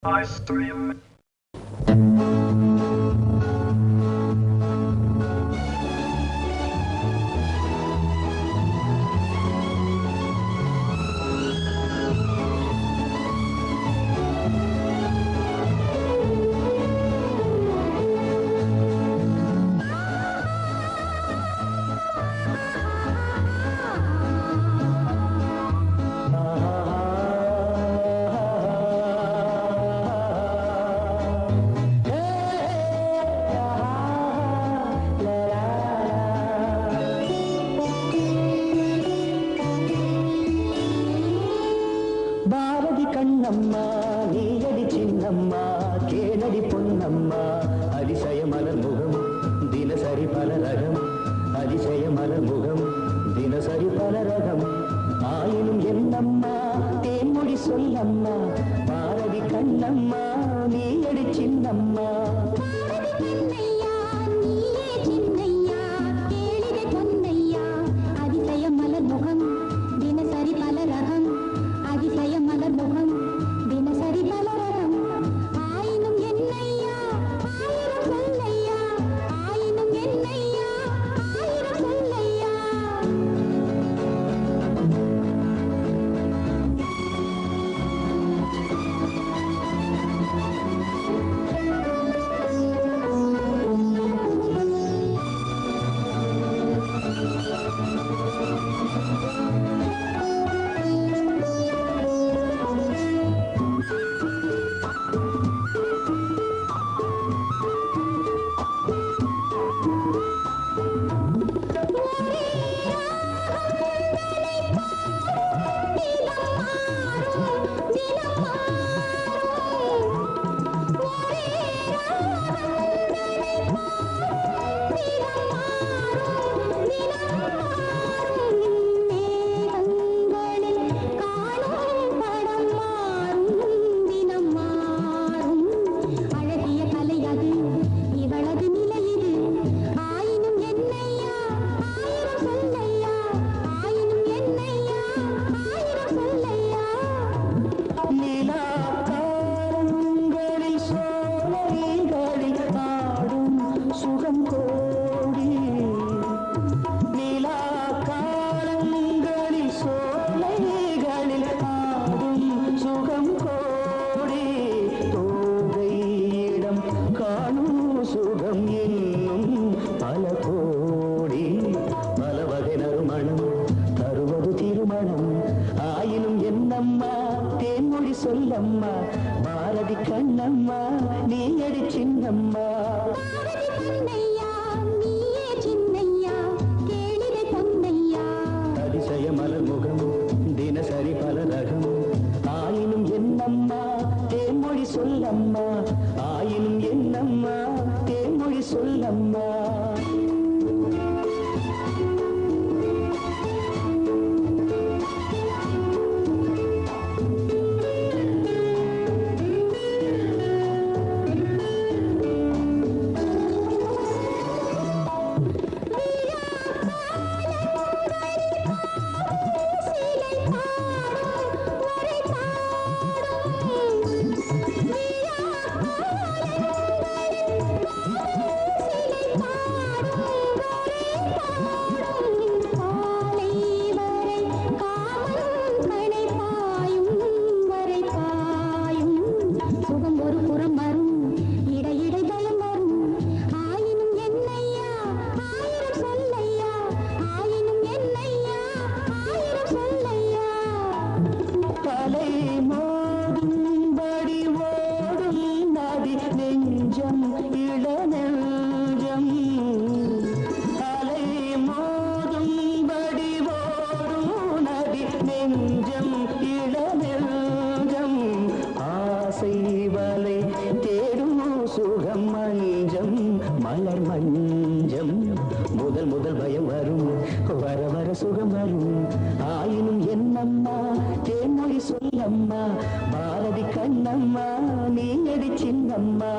I stream. Kannamma நீயடி சின்னம்மா கேளடி பொன்னம்மா அதிசய மலர் முகம் தினசரி பல ரகம் அதிசய மலர் முகம் தினசரி பல ரகம் ஆயினும் என்னம்மா தேன்மொழி சொல்லம்மா பாரதி கண்ணம்மா நீயடி சின்னம்மா சுகம் என்னும் பல கோடி பல வகை நறுமணம் தருவது திருமணம் ஆயினும் என்னம்மா தேன்மொழி சொல்லம்மா பாரதி கண்ணம்மா நீயடி சின்னம்மா அதிசய மலர் முகம் தினசரி பல ரகம் ஆயினும் என்னம்மா தேன்மொழி சொல்லம்மா ஆயினும் என்னம்மா தேன்மொழி சொல்லம்மா நெஞ்சம் இளநெஞ்சம் அலை மோதும்படி ஓடும் நதி நெஞ்சம் இளநெஞ்சம் ஆசை வலை தேடும் சுகம் மஞ்சம் மலர் மஞ்சம் முதல் முதல் பயம் வரும் வர வர சுகம் வரும் ஆயினும் என்னம்மா தேன்மொழி சொல்லம்மா பாரதி கண்ணம்மா நீயடி சின்னம்மா